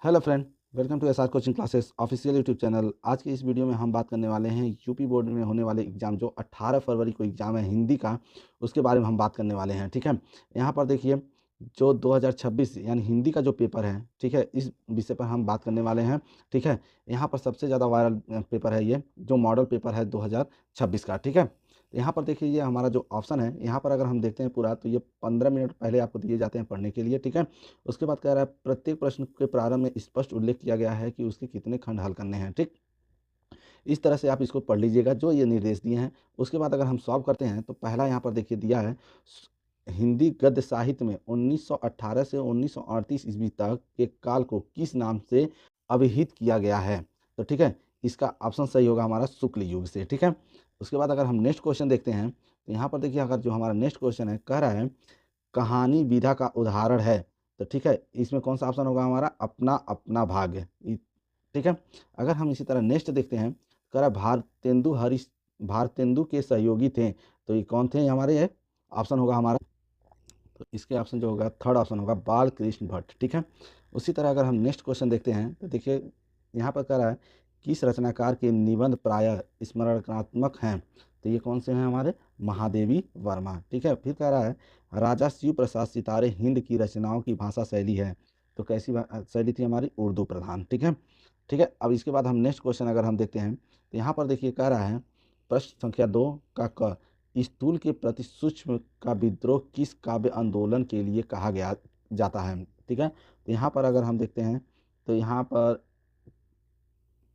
Hello friend, welcome to SR coaching classes official YouTube channel. आज की इस video में हम बात करने वाले हैं यूपी बोर्ड में होने वाले एग्ज़ाम जो 18 फरवरी को एग्ज़ाम है हिंदी का, उसके बारे में हम बात करने वाले हैं। ठीक है, यहाँ पर देखिए जो 2026 यानी हिंदी का जो पेपर है, ठीक है, इस विषय पर हम बात करने वाले हैं। ठीक है, यहाँ पर सबसे ज़्यादा वायरल पेपर है ये जो मॉडल पेपर है 2026 का। ठीक है, यहाँ पर देखिए ये हमारा जो ऑप्शन है, यहाँ पर अगर हम देखते हैं पूरा, तो ये 15 मिनट पहले आपको दिए जाते हैं पढ़ने के लिए। ठीक है, उसके बाद कह रहा है प्रत्येक प्रश्न के प्रारंभ में स्पष्ट उल्लेख किया गया है कि उसके कितने खंड हल करने हैं। ठीक, इस तरह से आप इसको पढ़ लीजिएगा जो ये निर्देश दिए हैं। उसके बाद अगर हम सॉल्व करते हैं तो पहला यहाँ पर देखिए दिया है हिंदी गद्य साहित्य में 1918 से 1938 ईस्वी तक के काल को किस नाम से अभिहित किया गया है। तो ठीक है, इसका ऑप्शन सही होगा हमारा शुक्ल युग से। ठीक है, उसके बाद अगर हम नेक्स्ट क्वेश्चन देखते हैं तो यहाँ पर देखिए अगर जो हमारा नेक्स्ट क्वेश्चन है कह रहा है कहानी विधा का उदाहरण है। तो ठीक है, इसमें कौन सा ऑप्शन होगा हमारा अपना अपना भाग्य। ठीक है, अगर हम इसी तरह नेक्स्ट देखते हैं कह रहा भारतेंदु के सहयोगी थे। तो ये कौन थे हमारे, ये ऑप्शन होगा हमारा, तो इसके ऑप्शन जो होगा थर्ड ऑप्शन होगा बाल कृष्ण भट्ट। ठीक है, उसी तरह अगर हम नेक्स्ट क्वेश्चन देखते हैं तो देखिए यहाँ पर कह रहा है किस रचनाकार के निबंध प्रायः स्मरणात्मक हैं। तो ये कौन से हैं हमारे महादेवी वर्मा। ठीक है, फिर कह रहा है राजा शिव प्रसाद सितारे हिंद की रचनाओं की भाषा शैली है। तो कैसी शैली थी हमारी, उर्दू प्रधान। ठीक है, ठीक है, अब इसके बाद हम नेक्स्ट क्वेश्चन अगर हम देखते हैं तो यहाँ पर देखिए कह रहा है प्रश्न संख्या 2 का क स्थूल के प्रति सूक्ष्म का विद्रोह किस काव्य आंदोलन के लिए कहा गया जाता है। ठीक है, तो यहाँ पर अगर हम देखते हैं तो यहाँ पर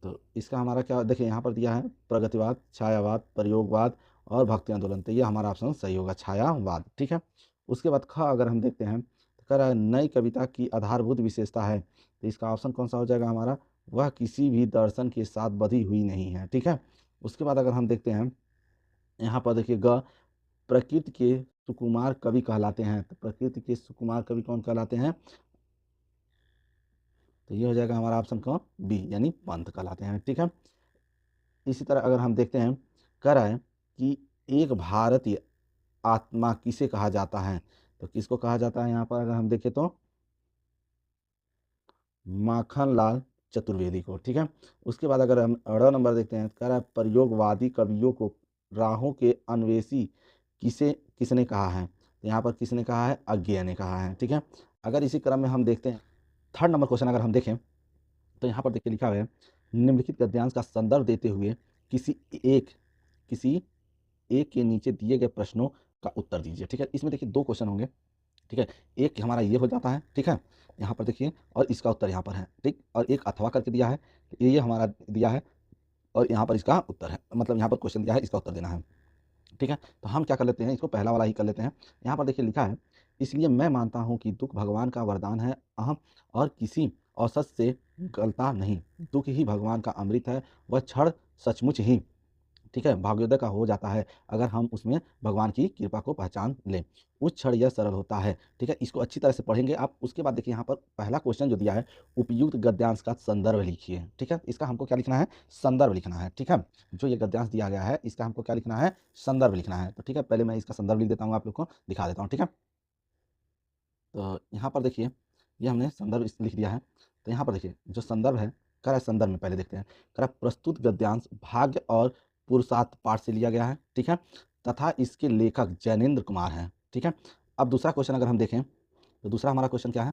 तो इसका हमारा क्या देखिए यहाँ पर दिया है प्रगतिवाद, छायावाद, प्रयोगवाद और भक्ति आंदोलन। तो ये हमारा ऑप्शन सही होगा छायावाद। ठीक है, उसके बाद ख अगर हम देखते हैं तो कह रहा है नई कविता की आधारभूत विशेषता है। तो इसका ऑप्शन कौन सा हो जाएगा हमारा, वह किसी भी दर्शन के साथ बधी हुई नहीं है। ठीक है, उसके बाद अगर हम देखते हैं यहाँ पर देखिए ग प्रकृति के सुकुमार कवि कहलाते हैं। तो प्रकृति के सुकुमार कवि कौन कहलाते हैं, तो ये हो जाएगा हमारा ऑप्शन कौन बी यानी पंत कहलाते हैं। ठीक है, इसी तरह अगर हम देखते हैं कह रहा है कि एक भारतीय आत्मा किसे कहा जाता है। तो किसको कहा जाता है यहाँ पर अगर हम देखें तो माखनलाल चतुर्वेदी को। ठीक है, उसके बाद अगर हम अगला नंबर देखते हैं कह रहा है प्रयोगवादी कवियों को राहों के अन्वेषी किसे किसने कहा है। तो यहाँ पर किसने कहा है, अज्ञेय ने कहा है। ठीक है, अगर इसी क्रम में हम देखते हैं थर्ड नंबर क्वेश्चन अगर हम देखें तो यहाँ पर देखिए लिखा हुआ है निम्नलिखित गद्यांश का संदर्भ देते हुए किसी एक किसी एक के नीचे दिए गए प्रश्नों का उत्तर दीजिए। ठीक है, इसमें देखिए दो क्वेश्चन होंगे। ठीक है, एक हमारा ये हो जाता है। ठीक है, यहाँ पर देखिए और इसका उत्तर यहाँ पर है। ठीक, और एक अथवा करके दिया है, ये हमारा दिया है और यहाँ पर इसका उत्तर है, मतलब यहाँ पर क्वेश्चन दिया है इसका उत्तर देना है। ठीक है, तो हम क्या कर लेते हैं, इसको पहला वाला ही कर लेते हैं। यहाँ पर देखिए लिखा है इसलिए मैं मानता हूँ कि दुख भगवान का वरदान है अहम और किसी औसत से गलता नहीं। दुख ही भगवान का अमृत है, वह क्षण सचमुच ही, ठीक है, भाग्योदय का हो जाता है अगर हम उसमें भगवान की कृपा को पहचान लें। उस क्षण यह सरल होता है। ठीक है, इसको अच्छी तरह से पढ़ेंगे आप। उसके बाद देखिए यहाँ पर पहला क्वेश्चन जो दिया है उपयुक्त गद्यांश का संदर्भ लिखिए। ठीक है, इसका हमको क्या लिखना है, संदर्भ लिखना है। ठीक है, जो ये गद्यांश दिया गया है इसका हमको क्या लिखना है, संदर्भ लिखना है। तो ठीक है, पहले मैं इसका संदर्भ लिख देता हूँ, आप लोग को दिखा देता हूँ। ठीक है, तो यहाँ पर देखिए ये हमने संदर्भ लिख दिया है। तो यहाँ पर देखिए जो संदर्भ है कह रहा है, संदर्भ में पहले देखते हैं कह रहा है प्रस्तुत गद्यांश भाग्य और पुरुषार्थ पाठ से लिया गया है। ठीक है, तथा इसके लेखक जैनेन्द्र कुमार हैं। ठीक है, अब दूसरा क्वेश्चन अगर हम देखें तो दूसरा हमारा क्वेश्चन क्या है,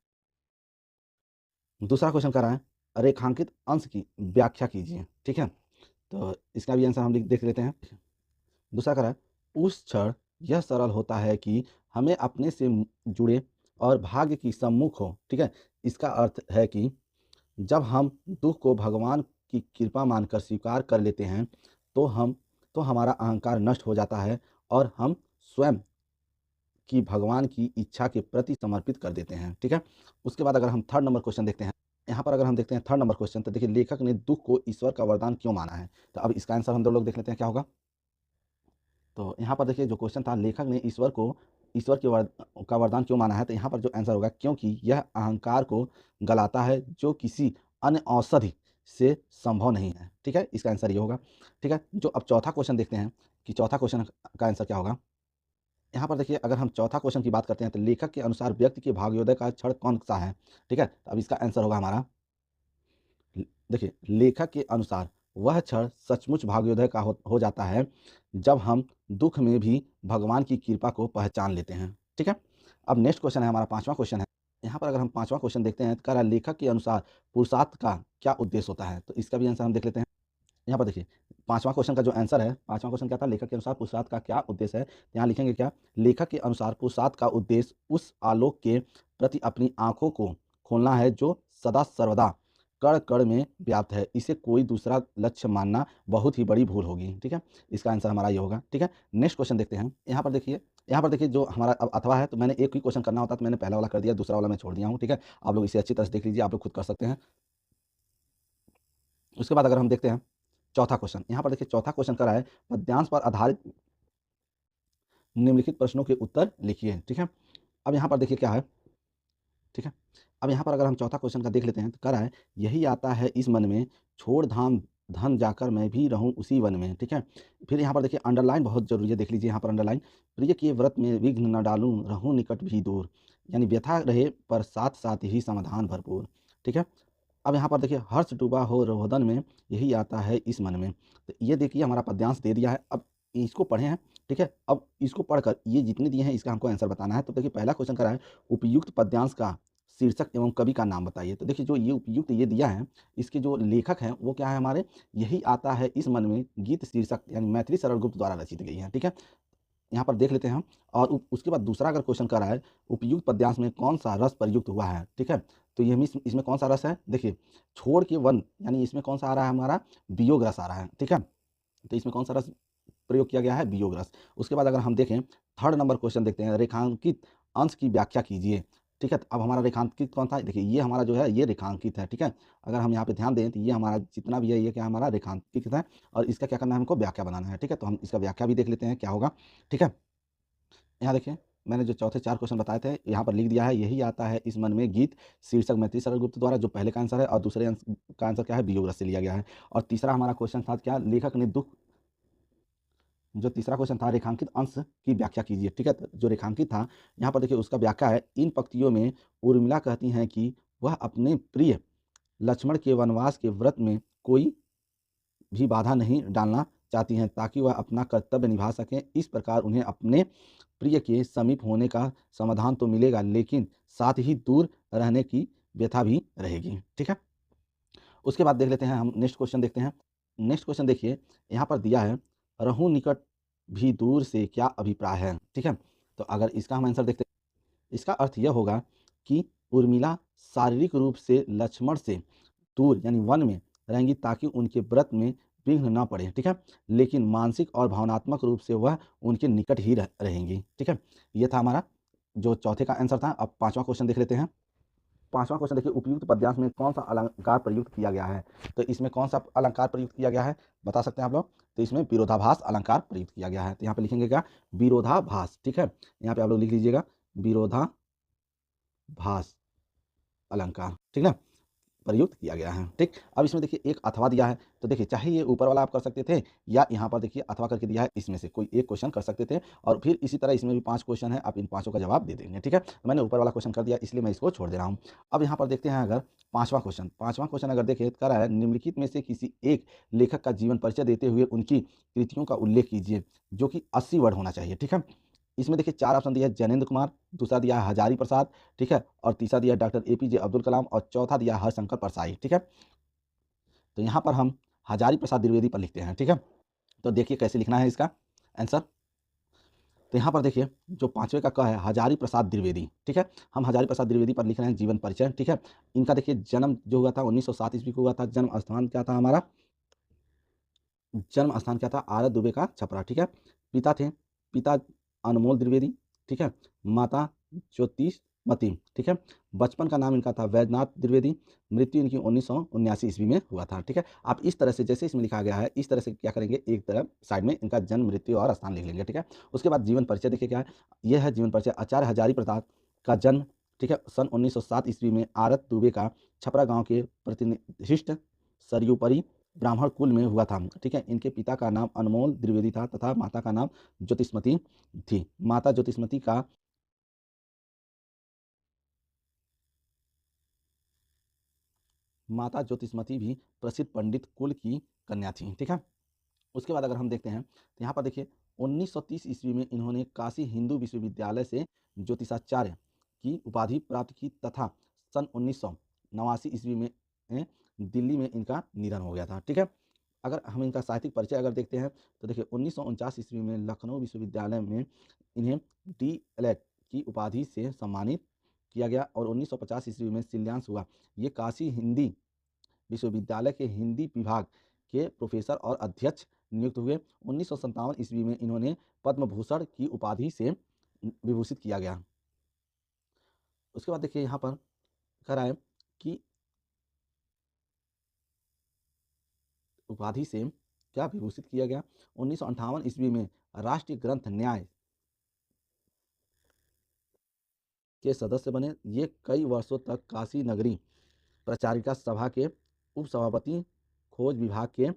दूसरा क्वेश्चन कह रहा है रेखांकित अंश की व्याख्या कीजिए। ठीक है, तो इसका भी आंसर हम देख लेते हैं। दूसरा कह रहा है उस क्षण यह सरल होता है कि हमें अपने से जुड़े और भाग्य की सम्मुख हो। ठीक है, इसका अर्थ है कि जब हम दुख को भगवान की कृपा मानकर स्वीकार कर लेते हैं तो हमारा अहंकार नष्ट हो जाता है और हम स्वयं की भगवान की इच्छा के प्रति समर्पित कर देते हैं। ठीक है, उसके बाद अगर हम थर्ड नंबर क्वेश्चन देखते हैं, यहाँ पर अगर हम देखते हैं थर्ड नंबर क्वेश्चन, तो देखिए लेखक ने दुख को ईश्वर का वरदान क्यों माना है। तो अब इसका आंसर हम दो लोग देख लेते हैं क्या होगा। तो यहाँ पर देखिए जो क्वेश्चन था लेखक ने ईश्वर का वरदान क्यों माना है। तो यहाँ पर जो आंसर होगा क्योंकि यह अहंकार को गलाता है जो किसी अन्य औषधि से संभव नहीं है। ठीक है, इसका आंसर ये होगा। ठीक है, जो अब चौथा क्वेश्चन देखते हैं कि चौथा क्वेश्चन का आंसर क्या होगा। यहाँ पर देखिए अगर हम चौथा क्वेश्चन की बात करते हैं तो लेखक के अनुसार व्यक्ति के भाग्योदय का क्षण कौन सा है। ठीक है, तो अब इसका आंसर होगा हमारा देखिए, लेखक के अनुसार वह क्षण सचमुच भाग्योदय का हो जाता है जब हम दुख में भी भगवान की कृपा को पहचान लेते हैं। ठीक है, अब नेक्स्ट क्वेश्चन है हमारा, पांचवा क्वेश्चन है। यहाँ पर अगर हम पांचवा क्वेश्चन देखते हैं, कह रहा है लेखक के अनुसार पुरुषार्थ का क्या उद्देश्य होता है, तो इसका भी आंसर हम देख लेते हैं। यहाँ पर देखिए, पांचवा क्वेश्चन का जो आंसर है, पांचवा क्वेश्चन क्या था, लेखक के अनुसार पुरुषार्थ का क्या उद्देश्य है। यहाँ लिखेंगे क्या, लेखक के अनुसार पुरुषार्थ का उद्देश्य उस आलोक के प्रति अपनी आंखों को खोलना है जो सदा सर्वदा कण कण में व्याप्त है। इसे कोई दूसरा लक्ष्य मानना बहुत ही बड़ी भूल होगी। ठीक है, इसका आंसर हमारा ये होगा। ठीक है, नेक्स्ट क्वेश्चन देखते हैं। यहाँ पर देखिए, जो हमारा अब अथवा है, तो मैंने एक ही क्वेश्चन करना होता तो मैंने पहला वाला कर दिया, दूसरा वाला मैं छोड़ दिया हूँ। ठीक है, आप लोग इसे अच्छी तरह से देख लीजिए, आप लोग खुद कर सकते हैं। उसके बाद अगर हम देखते हैं चौथा क्वेश्चन, यहाँ पर देखिए चौथा क्वेश्चन कर रहा है पद्यांश पर आधारित निम्नलिखित प्रश्नों के उत्तर लिखिए। ठीक है, अब यहाँ पर देखिए क्या है। ठीक है, अब यहाँ पर अगर हम चौथा क्वेश्चन का देख लेते हैं, तो कह रहा है यही आता है इस मन में, छोड़ धाम धन जाकर मैं भी रहूं उसी वन में। ठीक है, फिर यहाँ पर देखिए अंडरलाइन बहुत जरूरी है, देख लीजिए यहाँ पर अंडरलाइन, प्रिय के व्रत में विघ्न न डालूं रहूं निकट भी दूर, यानी व्यथा रहे पर साथ साथ ही समाधान भरपूर। ठीक है, अब यहाँ पर देखिए हर्ष डूबा हो रोदन में, यही आता है इस मन में। तो ये देखिए हमारा पद्यांश दे दिया है, अब इसको पढ़े हैं। ठीक है, अब इसको पढ़कर ये जितने दिए हैं इसका हमको आंसर बताना है। तो देखिए पहला क्वेश्चन करा है उपयुक्त पद्यांश का शीर्षक एवं कवि का नाम बताइए। तो देखिए जो ये उपयुक्त ये दिया है, इसके जो लेखक हैं वो क्या है हमारे, यही आता है इस मन में गीत शीर्षक यानी मैथिली सरल गुप्त द्वारा रचित गई है। ठीक है, यहाँ पर देख लेते हैं हम। और उसके बाद दूसरा अगर क्वेश्चन कर रहा है उपयुक्त पद्यांश में कौन सा रस प्रयुक्त हुआ है। ठीक है, तो ये इसमें कौन सा रस है, देखिए छोड़ के वन, यानी इसमें कौन सा आ रहा है हमारा, वियोग रस आ रहा है। ठीक है, तो इसमें कौन सा रस प्रयोग किया गया है, वियोग रस। उसके बाद अगर हम देखें थर्ड नंबर क्वेश्चन देखते हैं, रेखांकित अंश की व्याख्या कीजिए। ठीक है, तो अब हमारा रेखांकित कौन था, देखिए ये हमारा जो है ये रेखांकित है। ठीक है, अगर हम यहाँ पे ध्यान दें तो ये हमारा जितना भी है ये क्या हमारा रेखांकित है, और इसका क्या करना है, हमको व्याख्या बनाना है। ठीक है, तो हम इसका व्याख्या भी देख लेते हैं क्या होगा। ठीक है, यहाँ देखिए मैंने जो चौथे चार क्वेश्चन बताए थे यहाँ पर लिख दिया है, यही आता है इस मन में गीत शीर्षक मैथिली सरल गुप्त द्वारा, जो पहले का आंसर है, और दूसरे का आंसर क्या है, वियोग रस से लिया गया है। और तीसरा हमारा क्वेश्चन था क्या, लेखक ने दुख, जो तीसरा क्वेश्चन था रेखांकित अंश की व्याख्या कीजिए। ठीक है, तो जो रेखांकित था यहाँ पर देखिए उसका व्याख्या है, इन पंक्तियों में उर्मिला कहती हैं कि वह अपने प्रिय लक्ष्मण के वनवास के व्रत में कोई भी बाधा नहीं डालना चाहती हैं ताकि वह अपना कर्तव्य निभा सकें। इस प्रकार उन्हें अपने प्रिय के समीप होने का समाधान तो मिलेगा, लेकिन साथ ही दूर रहने की व्यथा भी रहेगी। ठीक है, उसके बाद देख लेते हैं हम नेक्स्ट क्वेश्चन देखते हैं। नेक्स्ट क्वेश्चन देखिए यहाँ पर दिया है, रहूं निकट भी दूर से क्या अभिप्राय है। ठीक है, तो अगर इसका हम आंसर देखते हैं, इसका अर्थ यह होगा कि उर्मिला शारीरिक रूप से लक्ष्मण से दूर यानी वन में रहेंगी ताकि उनके व्रत में विघ्न न पड़े। ठीक है, लेकिन मानसिक और भावनात्मक रूप से वह उनके निकट ही रहेंगी। ठीक है, ये था हमारा जो चौथे का आंसर था। अब पांचवा क्वेश्चन देख लेते हैं। पांचवा क्वेश्चन देखिए, उपयुक्त पद्यांश में कौन सा अलंकार प्रयुक्त किया गया है। तो इसमें कौन सा अलंकार प्रयुक्त किया गया है, बता सकते हैं आप लोग। तो इसमें विरोधाभास अलंकार प्रयुक्त किया गया है। तो यहाँ पे लिखेंगे क्या, विरोधाभास। ठीक है, यहाँ पे आप लोग लिख लीजिएगा विरोधाभास अलंकार। ठीक है, प्रयुक्त किया गया है। ठीक, अब इसमें देखिए एक अथवा दिया है, तो देखिए चाहे ये ऊपर वाला आप कर सकते थे, या यहाँ पर देखिए अथवा करके दिया है, इसमें से कोई एक क्वेश्चन कर सकते थे, और फिर इसी तरह इसमें भी 5 क्वेश्चन है, आप इन पांचों का जवाब दे देंगे। ठीक है, तो मैंने ऊपर वाला क्वेश्चन कर दिया इसलिए मैं इसको छोड़ दे रहा हूँ। अब यहाँ पर देखते हैं अगर पांचवा क्वेश्चन अगर देखें तो कह रहा है निम्नलिखित में से किसी एक लेखक का जीवन परिचय देते हुए उनकी कृतियों का उल्लेख कीजिए जो कि 80 वर्ड होना चाहिए। ठीक है, इसमें देखिए 4 ऑप्शन दिया है, जैनेंद्र कुमार, दूसरा दिया है हजारी प्रसाद, ठीक है, और तीसरा दिया है डॉक्टर एपीजे अब्दुल कलाम, और चौथा दिया है हरशंकर परसाई। ठीक है, तो यहाँ पर हम हजारी प्रसाद द्विवेदी पर लिखते हैं। ठीक है, तो देखिए कैसे लिखना है इसका आंसर। तो यहाँ पर देखिए जो पांचवे का क है हजारी प्रसाद द्विवेदी। ठीक है, हम हजारी प्रसाद द्विवेदी पर लिख रहे हैं जीवन परिचय। ठीक है, इनका देखिए जन्म जो हुआ था 1907 ईस्वी को हुआ था। जन्म स्थान क्या था हमारा, जन्म स्थान क्या था, आरत दुबे का छपरा। ठीक है, पिता थे, पिता अनमोल द्विवेदी। ठीक है, माता ज्योतिषमती। ठीक है, बचपन का नाम इनका था वैद्यनाथ द्विवेदी। मृत्यु इनकी 1979 ईस्वी में हुआ था। ठीक है, आप इस तरह से जैसे इसमें लिखा गया है इस तरह से क्या करेंगे, एक तरफ साइड में इनका जन्म मृत्यु और स्थान लिख लेंगे। ठीक है, उसके बाद जीवन परिचय देखिए क्या है, यह है जीवन परिचय, आचार्य हजारी प्रसाद का जन्म, ठीक है, सन 1907 ईस्वी में आरत दुबे का छपरा गांव के प्रतिष्ठित सरयूपरी ब्राह्मण कुल में हुआ था। ठीक है, इनके पिता का नाम अनमोल द्विवेदी था तथा माता का नाम ज्योतिषमती थी। माता ज्योतिषमती का माता ज्योतिषमती भी प्रसिद्ध पंडित कुल की कन्या थी। ठीक है, उसके बाद अगर हम देखते हैं तो यहाँ पर देखिए 1930 ईस्वी में इन्होंने काशी हिंदू विश्वविद्यालय से ज्योतिषाचार्य की उपाधि प्राप्त की तथा सन 1989 ईस्वी में दिल्ली में इनका निधन हो गया था। ठीक है, अगर हम इनका साहित्यिक परिचय अगर देखते हैं तो देखिए 1949 ईस्वी में लखनऊ विश्वविद्यालय में इन्हें DLED की उपाधि से सम्मानित किया गया और 1950 ईस्वी में शिलान्यास हुआ। ये काशी हिंदी विश्वविद्यालय के हिंदी विभाग के प्रोफेसर और अध्यक्ष नियुक्त हुए। 1957 ईस्वी में इन्होंने पद्म भूषण की उपाधि से विभूषित किया गया। उसके बाद देखिए यहाँ पर कह रहा है कि उपाधि से क्या विभूषित किया गया। 1958 ईस्वी में राष्ट्रीय ग्रंथ न्याय के सदस्य बने। ये कई वर्षों तक काशी नगरी प्रचारिका सभा के उपसभापति, खोज विभाग के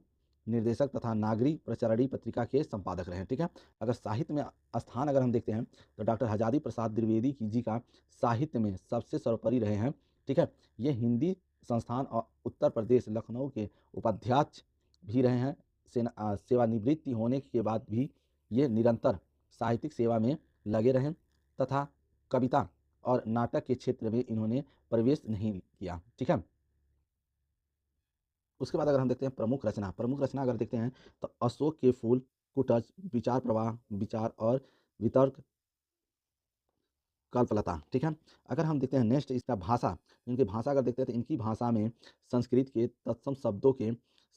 निर्देशक तथा नागरिक प्रचारणी पत्रिका के संपादक रहे। ठीक है, अगर साहित्य में स्थान अगर हम देखते हैं तो डॉक्टर हजारी प्रसाद द्विवेदी जी का साहित्य में सबसे सर्वोपरि रहे हैं। ठीक है, ये हिंदी संस्थान और उत्तर प्रदेश लखनऊ के उपाध्यक्ष भी रहे हैं। सेवानिवृत्ति होने के बाद भी ये निरंतर साहित्यिक सेवा में लगे रहे तथा कविता और नाटक के क्षेत्र में इन्होंने प्रवेश नहीं किया। ठीक है, उसके बाद अगर हम देखते हैं प्रमुख रचना अगर देखते हैं तो अशोक के फूल, कुटज, विचार प्रवाह, विचार और वितर्क, कल्पलता। ठीक है, अगर हम देखते हैं नेक्स्ट इसका भाषा, इनकी भाषा अगर देखते हैं तो इनकी भाषा में संस्कृत के तत्सम शब्दों के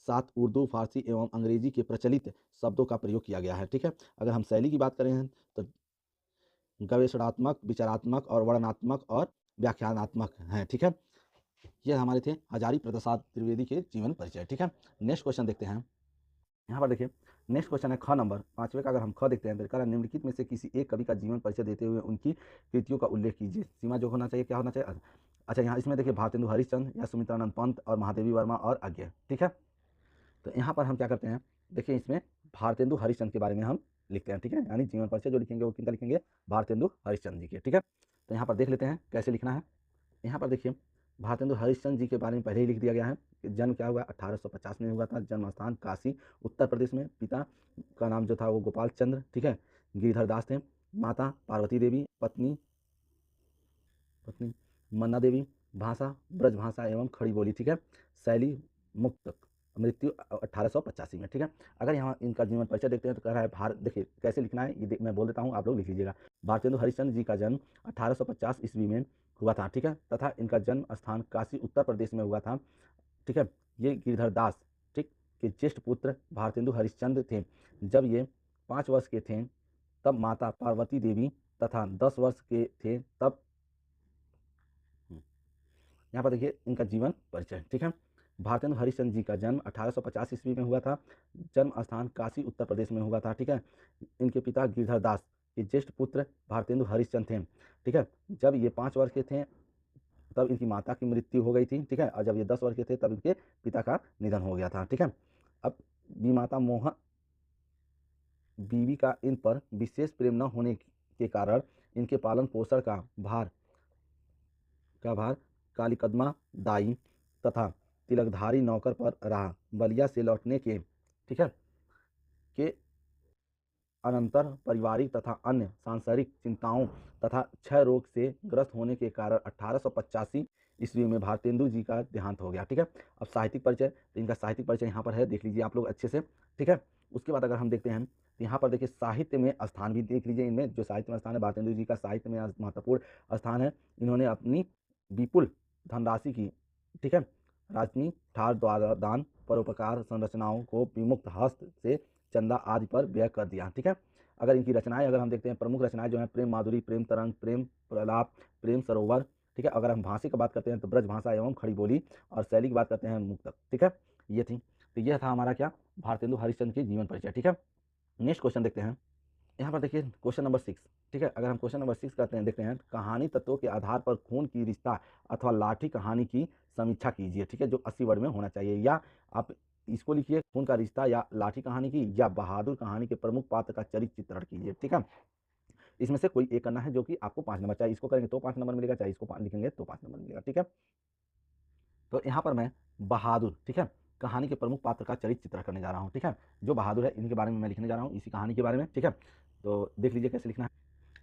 साथ उर्दू, फारसी एवं अंग्रेजी के प्रचलित शब्दों का प्रयोग किया गया है। ठीक है, अगर हम शैली की बात करें तो गवेषणात्मक, विचारात्मक और वर्णनात्मक और व्याख्यानात्मक हैं। ठीक है, ये हमारे थे हजारी प्रसाद त्रिवेदी के जीवन परिचय। ठीक है, नेक्स्ट क्वेश्चन देखते हैं। यहाँ पर देखिए नेक्स्ट क्वेश्चन है ख नंबर 5वें का। अगर हम ख देखते हैं तो कह रहा है निम्नलिखित में से किसी एक कवि का जीवन परिचय देते हुए उनकी कृतियों का उल्लेख कीजिए। सीमा जो होना चाहिए क्या होना चाहिए। अच्छा, यहाँ इसमें देखिए भारतेंदु हरिश्चंद्र या सुमित्रानंद पंत और महादेवी वर्मा और अज्ञे। ठीक है, तो यहाँ पर हम क्या करते हैं, देखिए इसमें भारतेंदु हरिश्चंद्र के बारे में हम लिखते हैं। ठीक है, यानी जीवन परिचय जो लिखेंगे वो किनका लिखेंगे, भारतेंदु हरिश्चंद्र जी के। ठीक है, तो यहाँ पर देख लेते हैं कैसे लिखना है। यहाँ पर देखिए भारतेंदु हरिश्चंद्र जी के बारे में पहले ही लिख दिया गया है कि जन्म क्या हुआ 1850 में हुआ था। जन्म स्थान काशी उत्तर प्रदेश में। पिता का नाम जो था वो गोपाल चंद्र, ठीक है, गिरधर दास थे। माता पार्वती देवी, पत्नी पत्नी मन्ना देवी। भाषा ब्रज भाषा एवं खड़ी बोली। ठीक है, शैली मुक्तक। मृत्यु 1885 में। ठीक है, अगर यहाँ इनका जीवन परिचय देखते हैं तो कह रहा है भारत, देखिए कैसे लिखना है ये मैं बोल देता हूँ, आप लोग लिख लीजिएगा। भारतेंदु हरिश्चंद्र जी का जन्म 1850 ईस्वी में हुआ था। ठीक है, तथा इनका जन्म स्थान काशी उत्तर प्रदेश में हुआ था। ठीक है, ये गिरधर दास, ठीक, के ज्येष्ठ पुत्र भारतेंदु हरिश्चंद्र थे। जब ये 5 वर्ष के थे तब माता पार्वती देवी तथा 10 वर्ष के थे तब, यहाँ पर देखिए इनका जीवन परिचय। ठीक है, भारतेंदु हरिश्चंद्र जी का जन्म 1850 ईस्वी में हुआ था। जन्म स्थान काशी उत्तर प्रदेश में हुआ था। ठीक है, इनके पिता गिरधर दास के ज्येष्ठ पुत्र भारतेंदु हरिश्चंद्र थे। ठीक है, जब ये 5 वर्ष के थे तब इनकी माता की मृत्यु हो गई थी। ठीक है, और जब ये 10 वर्ष के थे तब इनके पिता का निधन हो गया था। ठीक है, अब बीमाता मोहन बीवी का इन पर विशेष प्रेम न होने के कारण इनके पालन पोषण का भार कालीकदमा दाई तथा तिलकधारी नौकर पर रहा। बलिया से लौटने के, ठीक है, के अनंतर पारिवारिक तथा अन्य सांसारिक चिंताओं तथा क्षय रोग से ग्रस्त होने के कारण 1885 ईस्वी में भारतेंदु जी का देहांत हो गया। ठीक है, अब साहित्यिक परिचय, तो इनका साहित्यिक परिचय यहाँ पर है, देख लीजिए आप लोग अच्छे से। ठीक है, उसके बाद अगर हम देखते हैं तो यहाँ पर देखिए साहित्य में स्थान भी देख लीजिए। इनमें जो साहित्य में स्थान है, भारतेंदु जी का साहित्य में महत्वपूर्ण स्थान है। इन्होंने अपनी विपुल धनराशि की, ठीक है, राजनी ठार द्वारा दान, परोपकार, संरचनाओं को विमुक्त हस्त से चंदा आदि पर व्यय कर दिया। ठीक है, अगर इनकी रचनाएं अगर हम देखते हैं, प्रमुख रचनाएं जो हैं प्रेम माधुरी, प्रेम तरंग, प्रेम प्रलाप, प्रेम सरोवर। ठीक है, अगर हम भाषा की बात करते हैं तो ब्रज भाषा एवं खड़ी बोली, और शैली की बात करते हैं मुक्तक। ठीक है, ये थी, तो यह था हमारा क्या, भारतेंदु हरिश्चंद्र की जीवन परिचय। ठीक है, नेक्स्ट क्वेश्चन देखते हैं। यहाँ पर देखिए क्वेश्चन नंबर 6। ठीक है, अगर हम क्वेश्चन नंबर 6 करते हैं, देखते हैं कहानी तत्वों के आधार पर खून की रिश्ता अथवा लाठी कहानी की समीक्षा कीजिए। ठीक है, जो 80 वर्ड में होना चाहिए, या आप इसको लिखिए खून का रिश्ता या लाठी कहानी की, या बहादुर कहानी के प्रमुख पात्र का चरित्र चित्रण कीजिए। ठीक है, इसमें से कोई एक करना है जो कि आपको 5 नंबर, चाहे इसको करेंगे तो 5 नंबर मिलेगा, चाहे इसको लिखेंगे तो 5 नंबर मिलेगा। ठीक है, तो यहाँ पर मैं बहादुर, ठीक है, कहानी के प्रमुख पात्र का चरित्र चित्रण करने जा रहा हूँ, ठीक है। जो बहादुर है इनके बारे में मैं लिखने जा रहा हूँ, इसी कहानी के बारे में, ठीक है। तो देख लीजिए कैसे लिखना है।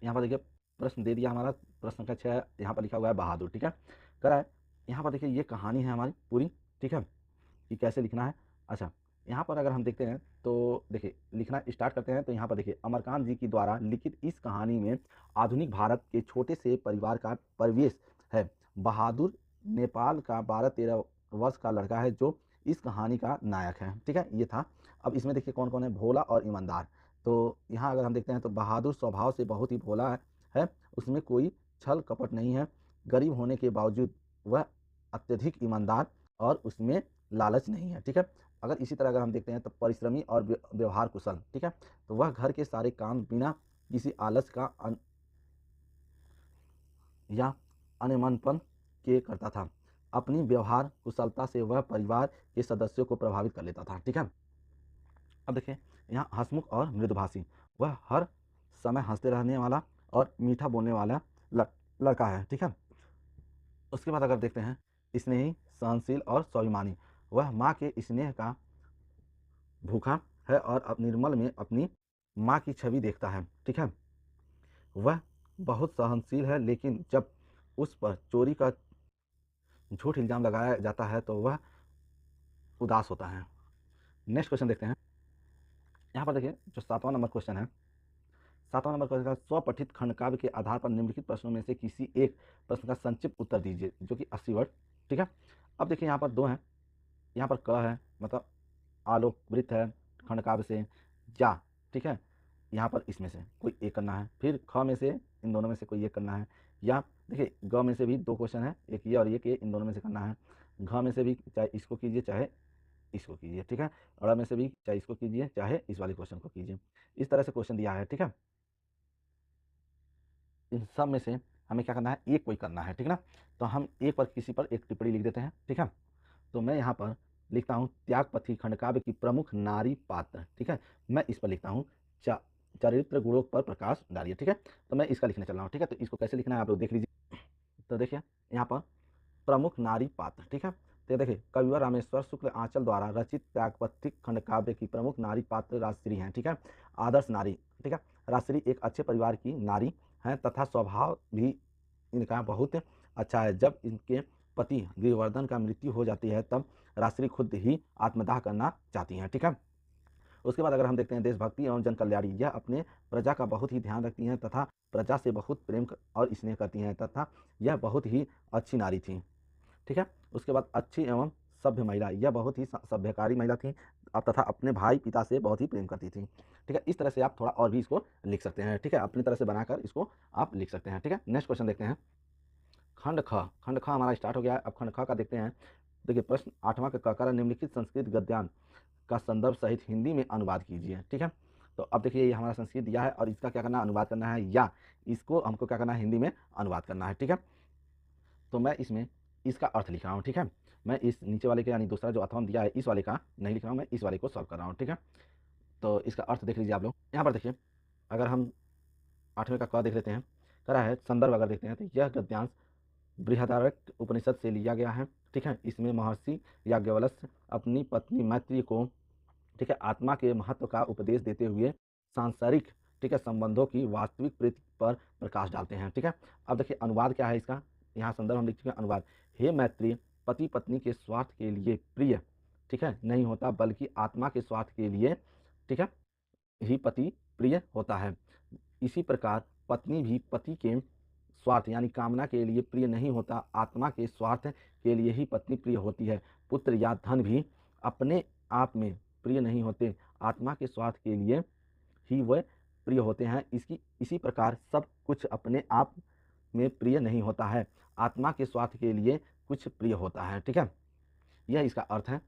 यहाँ पर देखिए प्रश्न दे दिया हमारा, प्रश्न संख्या 6 यहाँ पर लिखा हुआ है बहादुर, ठीक है। करा है। यहाँ पर देखिए ये कहानी है हमारी पूरी, ठीक है, कि कैसे लिखना है। अच्छा, यहाँ पर अगर हम देखते हैं तो देखिए लिखना स्टार्ट करते हैं। तो यहाँ पर देखिए अमरकांत जी की द्वारा लिखित इस कहानी में आधुनिक भारत के छोटे से परिवार का परिवेश है। बहादुर नेपाल का 12-13 वर्ष का लड़का है जो इस कहानी का नायक है, ठीक है, ये था। अब इसमें देखिए कौन कौन है, भोला और ईमानदार। तो यहाँ अगर हम देखते हैं तो बहादुर स्वभाव से बहुत ही भोला है, उसमें कोई छल कपट नहीं है। गरीब होने के बावजूद वह अत्यधिक ईमानदार और उसमें लालच नहीं है, ठीक है। अगर इसी तरह अगर हम देखते हैं तो परिश्रमी और व्यवहार कुशल, ठीक है। तो वह घर के सारे काम बिना किसी आलस का या अनियमनपन के करता था। अपनी व्यवहार कुशलता से वह परिवार के सदस्यों को प्रभावित कर लेता था, ठीक है। अब देखिए यहाँ हंसमुख और मृदुभाषी, वह हर समय हंसते रहने वाला और मीठा बोलने वाला लड़का है, ठीक है। उसके बाद अगर देखते हैं स्नेही, सहनशील और स्वाभिमानी, वह माँ के स्नेह का भूखा है और अब निर्मल में अपनी माँ की छवि देखता है, ठीक है। वह बहुत सहनशील है, लेकिन जब उस पर चोरी का झूठ इल्जाम लगाया जाता है तो वह उदास होता है। नेक्स्ट क्वेश्चन देखते हैं। यहाँ पर देखिए जो 7वां नंबर क्वेश्चन है, 7वां नंबर क्वेश्चन, स्वपठित खंडकाव्य के आधार पर निम्नलिखित प्रश्नों में से किसी एक प्रश्न का संक्षिप्त उत्तर दीजिए, जो कि 80 वर्ड, ठीक है। अब देखिए यहाँ पर दो हैं, यहाँ पर क है मतलब आलोकवृत है खंडकाव्य से, जा, ठीक है, यहाँ पर इसमें से कोई एक करना है। फिर ख में से इन दोनों में से कोई एक करना है। या देखिए ग में से भी दो क्वेश्चन है, एक ये और एक ये, इन दोनों में से करना है। घ में से भी चाहे इसको कीजिए चाहे इसको कीजिए, ठीक है। अड़ में से भी चाहे इसको कीजिए चाहे इस वाले क्वेश्चन को कीजिए। इस तरह से क्वेश्चन दिया है, ठीक है। इन सब में से हमें क्या करना है, एक कोई करना है, ठीक है ना। तो हम एक पर किसी पर एक टिप्पणी लिख देते हैं, ठीक है। तो मैं यहाँ पर लिखता हूँ त्यागपथी खंडकाव्य की प्रमुख नारी पात्र, ठीक है। मैं इस पर लिखता हूँ चरित्र गुणों पर प्रकाश डालिए, ठीक है। तो मैं इसका लिखने चल रहा हूँ, ठीक है। तो इसको कैसे लिखना है आप लोग देख लीजिए। तो देखिए यहाँ पर प्रमुख नारी पात्र, ठीक है। तो देखिए कविवर रामेश्वर शुक्ल आंचल द्वारा रचित त्यागपथिक खंडकाव्य की प्रमुख नारी पात्र राजश्री हैं, ठीक है। आदर्श नारी, ठीक है। राजश्री एक अच्छे परिवार की नारी हैं तथा स्वभाव भी इनका बहुत अच्छा है। जब इनके पति गिरिवर्धन का मृत्यु हो जाती है तब राजश्री खुद ही आत्मदाह करना चाहती हैं, ठीक है। उसके बाद अगर हम देखते हैं देशभक्ति एवं जन कल्याणी, यह अपने प्रजा का बहुत ही ध्यान रखती हैं तथा प्रजा से बहुत प्रेम और स्नेह करती हैं तथा यह बहुत ही अच्छी नारी थी, ठीक है। उसके बाद अच्छी एवं सभ्य महिला, यह बहुत ही सभ्यकारी महिला थी अब तथा अपने भाई पिता से बहुत ही प्रेम करती थी, ठीक है। इस तरह से आप थोड़ा और भी इसको लिख सकते हैं, ठीक है, अपनी तरह से बनाकर इसको आप लिख सकते हैं, ठीक है। नेक्स्ट क्वेश्चन देखते हैं। खंड ख हमारा स्टार्ट हो गया है। अब खंड ख का देखते हैं। देखिए प्रश्न 8वां का ककर निम्नलिखित संस्कृत गद्यांश का संदर्भ सहित हिंदी में अनुवाद कीजिए, ठीक है। तो अब देखिए ये हमारा संस्कृत दिया है और इसका क्या करना है, अनुवाद करना है, या इसको हमको क्या करना है, हिंदी में अनुवाद करना है, ठीक है। तो मैं इसमें इसका अर्थ लिख रहा हूँ, ठीक है। मैं इस नीचे वाले के यानी दूसरा जो अथवा दिया है इस वाले का नहीं लिख रहा हूँ, मैं इस वाले को सॉल्व कर रहा हूँ, ठीक है। तो इसका अर्थ देख लीजिए आप लोग। यहाँ पर देखिए अगर हम 8वें का क देख लेते हैं, करा है संदर्भ अगर देखते हैं तो यह गद्यांश बृहदारण्यक उपनिषद से लिया गया है, ठीक है। इसमें महर्षि याज्ञवल्क्य अपनी पत्नी मैत्री को, ठीक है, आत्मा के महत्व का उपदेश देते हुए सांसारिक, ठीक है, संबंधों की वास्तविक प्रीति पर प्रकाश डालते हैं, ठीक है। अब देखिए अनुवाद क्या है इसका, यहाँ संदर्भ हम लिख चुके हैं, अनुवाद, हे मैत्री, पति पत्नी के स्वार्थ के लिए प्रिय, ठीक है, नहीं होता बल्कि आत्मा के स्वार्थ के लिए, ठीक है, ही पति प्रिय होता है। इसी प्रकार पत्नी भी पति के स्वार्थ यानी कामना के लिए प्रिय नहीं होता, आत्मा के स्वार्थ के लिए ही पत्नी प्रिय होती है। पुत्र या धन भी अपने आप में प्रिय नहीं होते, आत्मा के स्वार्थ के लिए ही वह प्रिय होते हैं। इसी प्रकार सब कुछ अपने आप में प्रिय नहीं होता है, आत्मा के स्वार्थ के लिए कुछ प्रिय होता है, ठीक है। यह इसका अर्थ है।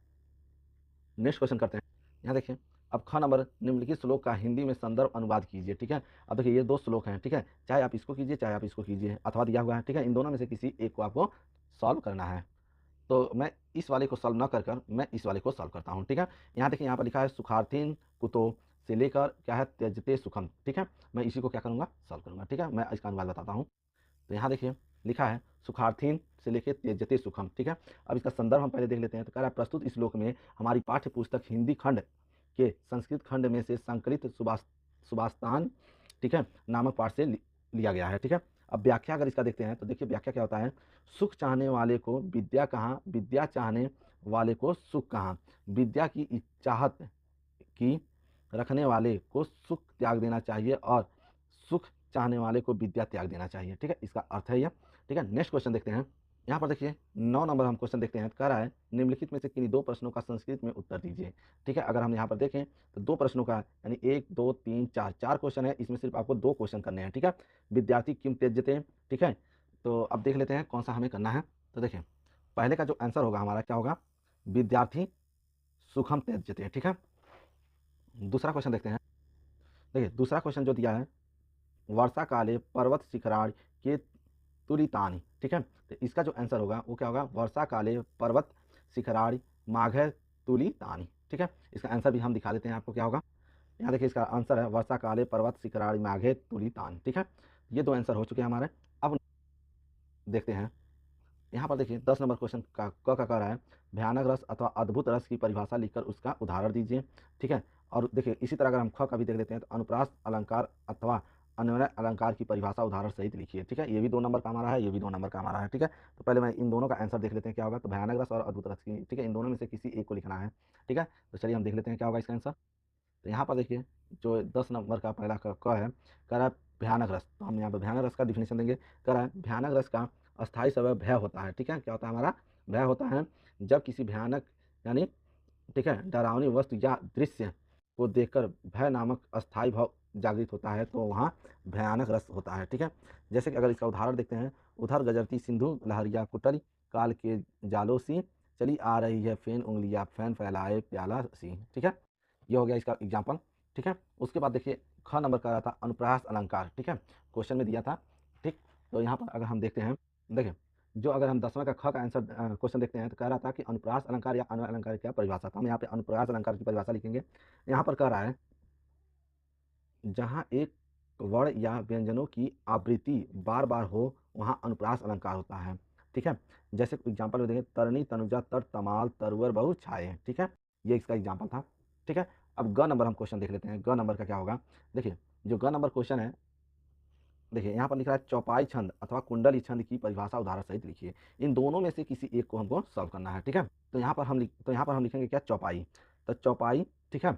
नेक्स्ट क्वेश्चन करते हैं। यहाँ देखिए अब ख नंबर, निम्नलिखित श्लोक का हिंदी में संदर्भ अनुवाद कीजिए, ठीक है। अब देखिए ये दो श्लोक हैं, ठीक है, चाहे आप इसको कीजिए चाहे आप इसको कीजिए, अथवा दिया हुआ है, ठीक है। इन दोनों में से किसी एक को आपको सॉल्व करना है। तो मैं इस वाले को सॉल्व ना कर मैं इस वाले को सॉल्व करता हूँ, ठीक है। यहाँ देखिए यहाँ पर लिखा है सुखार्थीन कुतो से लेकर क्या है त्यजते सुखम, ठीक है। मैं इसी को क्या करूँगा, सॉल्व करूँगा, ठीक है। मैं इसका अनुवाद बताता हूँ। तो यहाँ देखिए लिखा है सुखार्थीन से लेके त्यजते सुखम, ठीक है। अब इसका संदर्भ हम पहले देख लेते हैं। तो कह रहा है प्रस्तुत श्लोक में हमारी पाठ्य पुस्तक हिंदी खंड के संस्कृत खंड में से संकलित सुभाषतान, ठीक है, नामक पाठ से लिया गया है, ठीक है। अब व्याख्या अगर इसका देखते हैं तो देखिए व्याख्या क्या होता है। सुख चाहने वाले को विद्या कहाँ, विद्या चाहने वाले को सुख कहाँ, विद्या की चाहत की रखने वाले को सुख त्याग देना चाहिए और सुख चाहने वाले को विद्या त्याग देना चाहिए, ठीक है। इसका अर्थ है यह, ठीक है। नेक्स्ट क्वेश्चन देखते हैं। यहाँ पर देखिए 9 नंबर हम क्वेश्चन देखते हैं। कह रहा है निम्नलिखित में से किन्हीं 2 प्रश्नों का संस्कृत में उत्तर दीजिए, ठीक है। अगर हम यहाँ पर देखें तो 2 प्रश्नों का यानी 1 2 3 4 क्वेश्चन है, इसमें सिर्फ आपको 2 क्वेश्चन करने हैं, ठीक है। विद्यार्थी किम त्यजते, ठीक है। तो अब देख लेते हैं कौन सा हमें करना है। तो देखिए पहले का जो आंसर होगा हमारा क्या होगा, विद्यार्थी सुखम त्यजते, ठीक है। दूसरा क्वेश्चन देखते हैं। देखिए दूसरा क्वेश्चन जो दिया है वर्षा काले पर्वत शिखराण के तुलितानी, ठीक है। तो इसका जो आंसर होगा वो क्या होगा, वर्षा काले पर्वत शिखराणी माघ तुलितानी, ठीक है। इसका आंसर भी हम दिखा देते हैं आपको क्या होगा। यहाँ देखिए इसका आंसर है वर्षा काले पर्वत शिखराणी माघे तुलितानी, ठीक है। ये 2 आंसर हो चुके हैं हमारे। अब देखते हैं यहाँ पर देखिए 10 नंबर क्वेश्चन का क कह रहा है भयानक रस अथवा अद्भुत रस की परिभाषा लिखकर उसका उदाहरण दीजिए, ठीक है। और देखिए इसी तरह अगर हम ख का भी देख लेते हैं तो अनुप्रास अलंकार अथवा अन्वय अलंकार की परिभाषा उदाहरण सहित लिखिए, ठीक है। ये भी 2 नंबर का हमारा है, ये भी 2 नंबर का हमारा है, ठीक है। तो पहले मैं इन दोनों का आंसर देख लेते हैं क्या होगा। तो भयानक रस और अद्भुत रस की, ठीक है, इन दोनों में से किसी एक को लिखना है, ठीक है। तो चलिए हम देख लेते हैं क्या होगा इसका आंसर। तो यहाँ पर देखिए जो 10 नंबर का पहला क है, कह रहा है भयानक रस। तो हम यहाँ पर भयानक रस का डिफिनेशन देंगे। कह रहा है भयानक रस का अस्थायी स्वभाव भय होता है, ठीक है। क्या होता है हमारा, भय होता है। जब किसी भयानक यानी, ठीक है, डरावनी वस्तु या दृश्य को देखकर भय नामक अस्थायी भाव जागृत होता है तो वहाँ भयानक रस होता है, ठीक है। जैसे कि अगर इसका उदाहरण देखते हैं, उधर गजरती सिंधु लहरिया कुटल काल के जालो सी चली आ रही है फेन उंगलियां फैन फैलाए प्याला सी, ठीक है। ये हो गया इसका एग्जाम्पल, ठीक है। उसके बाद देखिए ख नंबर का रहा था अनुप्रास अलंकार, ठीक है, क्वेश्चन में दिया था, ठीक। तो यहाँ पर अगर हम देखते हैं, देखिए जो अगर हम 10वां का ख का आंसर क्वेश्चन देखते हैं तो कह रहा था कि अनुप्रास अलंकार या अन्वय अलंकार की क्या परिभाषा। तो हम यहाँ पे अनुप्रास अलंकार की परिभाषा लिखेंगे। यहाँ पर कह रहा है जहाँ एक वर्ण या व्यंजनों की आवृत्ति बार बार हो वहाँ अनुप्रास अलंकार होता है, ठीक है। जैसे एग्जाम्पल में देखें तरनी तनुजा तर तमाल तरुवर बहु छाए, ठीक है। ये इसका एग्जाम्पल था, ठीक है। अब ग नंबर हम क्वेश्चन देख लेते हैं। ग नंबर का क्या होगा, देखिए जो ग नंबर क्वेश्चन है, देखिए यहाँ पर लिख रहा है चौपाई छंद अथवा कुंडली छंद की परिभाषा उदाहरण सहित लिखिए। इन दोनों में से किसी एक को हमको सॉल्व करना है, ठीक है। तो यहाँ पर हम लिखेंगे क्या, चौपाई। तो चौपाई, ठीक है।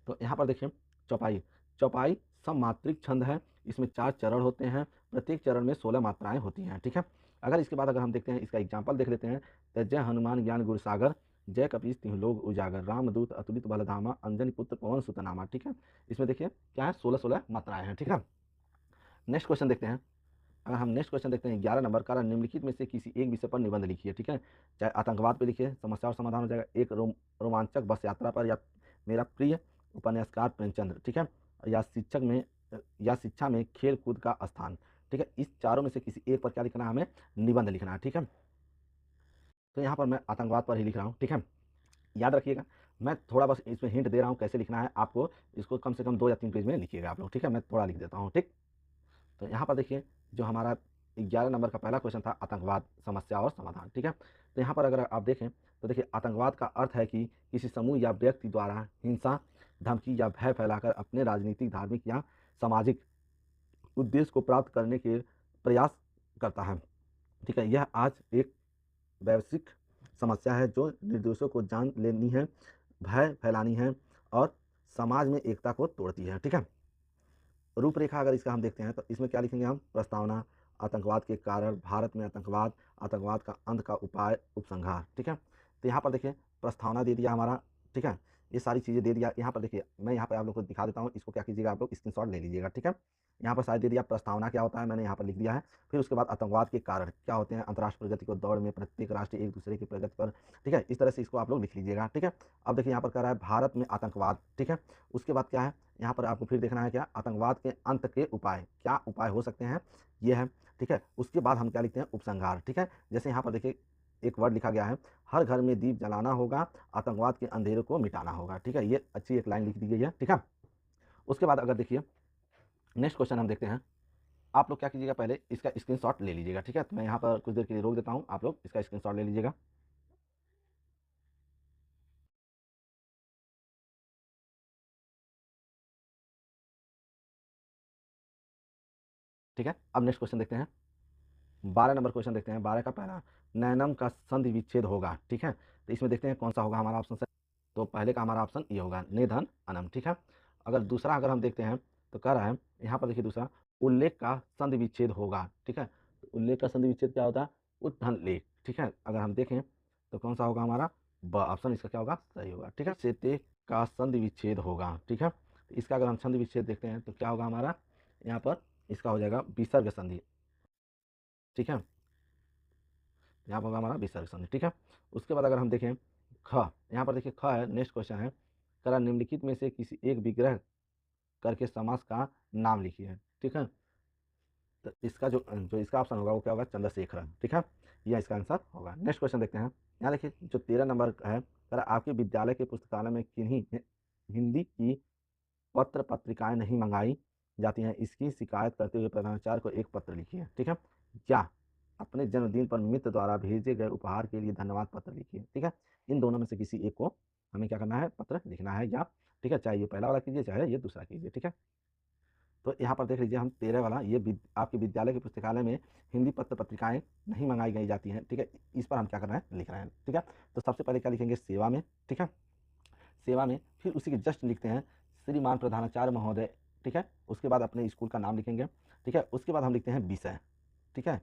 तो यहाँ पर देखिए चौपाई, चौपाई सममात्रिक छंद है। इसमें 4 चरण होते हैं, प्रत्येक चरण में 16 मात्राएं होती हैं, ठीक है। अगर इसके बाद अगर हम देखते हैं इसका एग्जाम्पल देख लेते हैं। तो जय हनुमान ज्ञान गुरु सागर जय कपीस तिहु लोक उजागर रामदूत अतुलित बलधामा अंजनी पुत्र पवन सुतनामा, ठीक है। इसमें देखिए क्या है, 16 मात्राएं हैं, ठीक है। नेक्स्ट क्वेश्चन देखते हैं। अगर हम नेक्स्ट क्वेश्चन देखते हैं 11 नंबर का, निम्नलिखित में से किसी एक विषय पर निबंध लिखिए, ठीक है। चाहे आतंकवाद पे लिखिए, समस्या और समाधान हो जाएगा, एक रोमांचक बस यात्रा पर, या मेरा प्रिय उपन्यासकार प्रेमचंद्र, ठीक है, या शिक्षा में खेल कूद का स्थान, ठीक है। इस चारों में से किसी एक पर क्या लिखना है, हमें निबंध लिखना है, ठीक है। तो यहाँ पर मैं आतंकवाद पर ही लिख रहा हूँ, ठीक है। याद रखिएगा मैं थोड़ा बस इसमें हिंट दे रहा हूँ कैसे लिखना है आपको। इसको कम से कम 2 या 3 पेज में लिखिएगा आप लोग, ठीक है। मैं थोड़ा लिख देता हूँ, ठीक। तो यहाँ पर देखिए जो हमारा 11 नंबर का पहला क्वेश्चन था आतंकवाद समस्या और समाधान, ठीक है। तो यहाँ पर अगर आप देखें तो देखिए आतंकवाद का अर्थ है कि किसी समूह या व्यक्ति द्वारा हिंसा धमकी या भय फैलाकर अपने राजनीतिक धार्मिक या सामाजिक उद्देश्य को प्राप्त करने के प्रयास करता है, ठीक है। यह आज एक वैश्विक समस्या है जो निर्दोषों को जान लेनी है, भय फैलानी है और समाज में एकता को तोड़ती है, ठीक है। रूपरेखा अगर इसका हम देखते हैं तो इसमें क्या लिखेंगे हम, प्रस्तावना, आतंकवाद के कारण, भारत में आतंकवाद, आतंकवाद का अंत का उपाय, उपसंहार, ठीक है। तो यहाँ पर देखिए प्रस्तावना दे दिया हमारा, ठीक है। ये सारी चीज़ें दे दिया। यहाँ पर देखिए मैं यहाँ पर आप लोग को दिखा देता हूँ, इसको क्या कीजिएगा आप लोग स्क्रीनशॉट ले लीजिएगा, ठीक है। यहाँ पर शायद दे दिया प्रस्तावना क्या होता है, मैंने यहाँ पर लिख दिया है। फिर उसके बाद आतंकवाद के कारण क्या होते हैं, अंतर्राष्ट्रीय प्रगति को दौड़ में प्रत्येक राष्ट्र एक दूसरे की प्रगति पर, ठीक है। इस तरह से इसको आप लोग लिख लीजिएगा, ठीक है। अब देखिए यहाँ पर कह रहा है भारत में आतंकवाद, ठीक है। उसके बाद क्या है, यहाँ पर आपको फिर देखना है क्या, आतंकवाद के अंत के उपाय, क्या उपाय हो सकते हैं, ये है, ठीक है। उसके बाद हम क्या लिखते हैं, उपसंहार, ठीक है। जैसे यहाँ पर देखिए एक वर्ड लिखा गया है, हर घर में दीप जलाना होगा, आतंकवाद के अंधेरे को मिटाना होगा, ठीक है। ये अच्छी एक लाइन लिख दी गई है, ठीक है। उसके बाद अगर देखिए नेक्स्ट क्वेश्चन हम देखते हैं। आप लोग क्या कीजिएगा, पहले इसका स्क्रीनशॉट ले लीजिएगा, ठीक है। तो मैं यहाँ पर कुछ देर के लिए रोक देता हूँ, आप लोग इसका स्क्रीनशॉट ले लीजिएगा। ठीक है, अब नेक्स्ट क्वेश्चन देखते हैं। 12 नंबर क्वेश्चन देखते हैं। 12 का पहला, नैनम का संधि विच्छेद होगा, ठीक है। तो इसमें देखते हैं कौन सा होगा हमारा ऑप्शन से। तो पहले का हमारा ऑप्शन ये होगा, नेधन अनम, ठीक है। अगर दूसरा अगर हम देखते हैं तो कह रहा है यहाँ पर, देखिए दूसरा, उल्लेख का संधि विच्छेद होगा, ठीक है। तो उल्लेख का संधि विच्छेद क्या होता है, उद्धन लेख, ठीक है। अगर हम देखें तो कौन सा होगा हमारा, ब ऑप्शन इसका क्या होगा, सही होगा, ठीक है। सेते का संधि विच्छेद होगा, ठीक है। तो इसका अगर हम संधि विच्छेद देखते हैं तो क्या होगा हमारा, यहाँ पर इसका हो जाएगा विसर्ग संधि, ठीक है। यहाँ पर होगा हमारा विसर्ग संधि, ठीक है। उसके बाद अगर हम देखें ख, यहाँ पर देखिए ख है, नेक्स्ट क्वेश्चन है, करा निम्नलिखित में से किसी एक विग्रह करके समास का नाम लिखिए, ठीक है। तो इसका जो जो इसका ऑप्शन होगा वो क्या होगा, चंद्रशेखर, ठीक है। यह इसका आंसर होगा। नेक्स्ट क्वेश्चन देखते हैं। यहाँ देखिए जो 13 नंबर का है, करा आपके विद्यालय के पुस्तकालय में किन्हीं हिंदी की पत्र पत्रिकाएं नहीं मंगाई जाती हैं, इसकी शिकायत करते हुए प्रधानाचार्य को एक पत्र लिखिए, ठीक है। या अपने जन्मदिन पर मित्र द्वारा भेजे गए उपहार के लिए धन्यवाद पत्र लिखिए, ठीक है। इन दोनों में से किसी एक को हमें क्या करना है, पत्र लिखना है, या ठीक है, चाहे ये पहला वाला कीजिए चाहे ये दूसरा कीजिए, ठीक है। तो यहाँ पर देख लीजिए, हम 13 वाला, ये आपके विद्यालय के पुस्तकालय में हिंदी पत्र पत्रिकाएं नहीं मंगाई गई जाती हैं, ठीक है, इस पर हम क्या करना है, लिख रहे हैं, ठीक है। तो सबसे पहले क्या लिखेंगे, सेवा में, ठीक है, सेवा में। फिर उसी के जस्ट लिखते हैं श्रीमान प्रधानाचार्य महोदय, ठीक है। उसके बाद अपने स्कूल का नाम लिखेंगे, ठीक है। उसके बाद हम लिखते हैं विषय, ठीक है,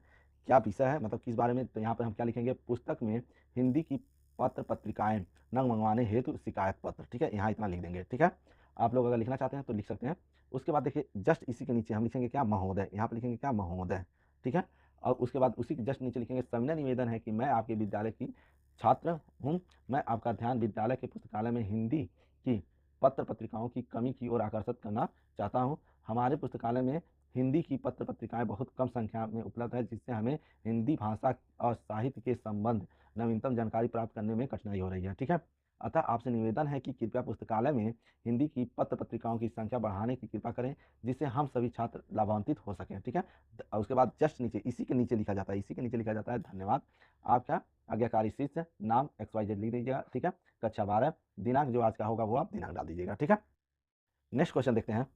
क्या विषय है, मतलब किस बारे में। तो यहाँ पर हम क्या लिखेंगे, पुस्तक में हिंदी की पत्र पत्रिकाएं न मंगवाने हेतु शिकायत पत्र, ठीक है, यहाँ इतना लिख देंगे, ठीक है। आप लोग अगर लिखना चाहते हैं तो लिख सकते हैं। उसके बाद देखिए जस्ट इसी के नीचे हम लिखेंगे क्या, महोदय, यहाँ पर लिखेंगे क्या, महोदय, ठीक है। और उसके बाद उसी के जस्ट नीचे लिखेंगे, सविनय निवेदन है कि मैं आपके विद्यालय की छात्र हूँ, मैं आपका ध्यान विद्यालय के पुस्तकालय में हिंदी की पत्र पत्रिकाओं की कमी की ओर आकर्षित करना चाहता हूँ। हमारे पुस्तकालय में हिंदी की पत्र पत्रिकाएं बहुत कम संख्या में उपलब्ध है, जिससे हमें हिंदी भाषा और साहित्य के संबंध नवीनतम जानकारी प्राप्त करने में कठिनाई हो रही है, ठीक है। अतः आपसे निवेदन है कि कृपया पुस्तकालय में हिंदी की पत्र पत्रिकाओं की संख्या बढ़ाने की कृपा करें, जिससे हम सभी छात्र लाभान्वित हो सकें, ठीक है। उसके बाद जस्ट नीचे इसी के नीचे लिखा जाता है, इसी के नीचे लिखा जाता है, धन्यवाद आपका आज्ञाकारी शिष्य, नाम XYZ लिख दीजिएगा, ठीक है। कक्षा 12, दिनांक जो आज का होगा वो आप दिनांक डाल दीजिएगा, ठीक है। नेक्स्ट क्वेश्चन देखते हैं।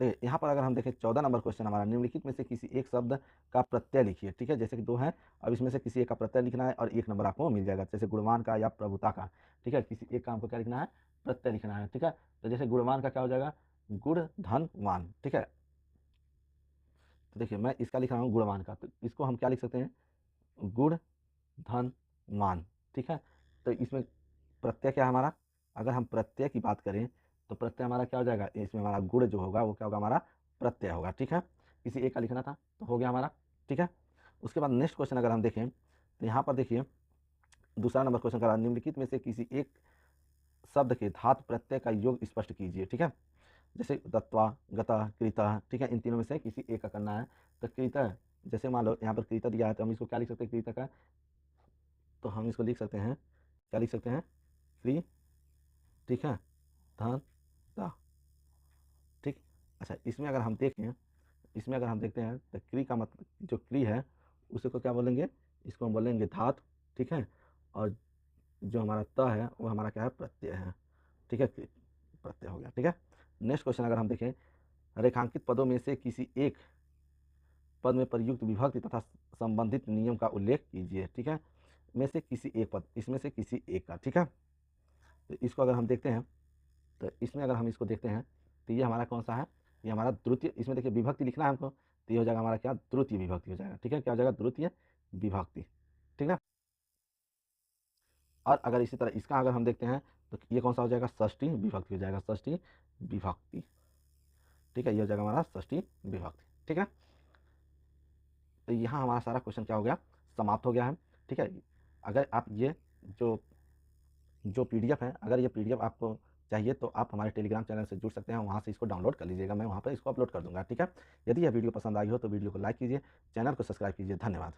तो यहाँ पर अगर हम देखें 14 नंबर क्वेश्चन हमारा, निम्नलिखित में से किसी एक शब्द का प्रत्यय लिखिए, ठीक है। जैसे कि दो है, अब इसमें से किसी एक का प्रत्यय लिखना है और 1 नंबर आपको मिल जाएगा, जैसे गुणवान का या प्रभुता का, ठीक है। किसी एक का हमको क्या लिखना है, प्रत्यय लिखना है, ठीक है। तो जैसे गुणवान का क्या हो जाएगा, गुण धन वान, ठीक है। तो देखिए मैं इसका लिख रहा हूँ गुणवान का, तो इसको हम क्या लिख सकते हैं, गुण धन मान, ठीक है। तो इसमें प्रत्यय क्या है हमारा, अगर हम प्रत्यय की बात करें तो प्रत्यय हमारा क्या हो जाएगा, इसमें हमारा गुण जो होगा वो क्या होगा, हमारा प्रत्यय होगा, ठीक है। किसी एक का लिखना था तो हो गया हमारा, ठीक है। उसके बाद नेक्स्ट क्वेश्चन अगर हम देखें तो यहाँ पर देखिए दूसरा नंबर क्वेश्चन का, निम्नलिखित में से किसी एक शब्द के धातु प्रत्यय का योग स्पष्ट कीजिए, ठीक है। जैसे दत्वा, गता, कृता, ठीक है, इन तीनों में से किसी एक का करना है। तो कृता, जैसे मान लो यहाँ पर कृता दिया है तो हम इसको क्या लिख सकते हैं, कृता का, तो हम इसको लिख सकते हैं, क्या लिख सकते हैं, क्री, ठीक है, धन ता, ठीक। अच्छा इसमें अगर हम देखें, इसमें अगर हम देखते हैं तो क्री का मतलब, जो क्री है उसे को क्या बोलेंगे, इसको हम बोलेंगे धातु, ठीक है। और जो हमारा त है वो हमारा क्या है, प्रत्यय है, ठीक है, प्रत्यय हो गया, ठीक है। नेक्स्ट क्वेश्चन अगर हम देखें, रेखांकित पदों में से किसी एक पद में प्रयुक्त विभक्ति तथा संबंधित नियम का उल्लेख कीजिए, ठीक है। में से किसी एक पद, इसमें से किसी एक का, ठीक है। तो इसको अगर हम देखते हैं तो इसमें अगर हम इसको देखते हैं तो ये हमारा कौन सा है, ये हमारा द्वितीय, इसमें देखिए विभक्ति लिखना है हमको, तो ये हो जाएगा हमारा क्या, द्वितीय विभक्ति हो जाएगा, ठीक है। क्या हो जाएगा, द्वितीय विभक्ति, ठीक है। और अगर इसी तरह इसका अगर हम देखते हैं तो ये कौन सा हो जाएगा, षष्ठी विभक्ति हो जाएगा, षष्ठी विभक्ति, ठीक है। ये हो जाएगा हमारा षष्ठी विभक्ति, ठीक है। तो यहाँ हमारा सारा क्वेश्चन क्या हो गया, समाप्त हो गया है, ठीक है। अगर आप ये जो जो पीडीएफ है, अगर ये पीडीएफ आपको चाहिए तो आप हमारे टेलीग्राम चैनल से जुड़ सकते हैं, वहाँ से इसको डाउनलोड कर लीजिएगा, मैं वहाँ पर इसको अपलोड कर दूंगा, ठीक है। यदि यह वीडियो पसंद आई हो तो वीडियो को लाइक कीजिए, चैनल को सब्सक्राइब कीजिए, धन्यवाद।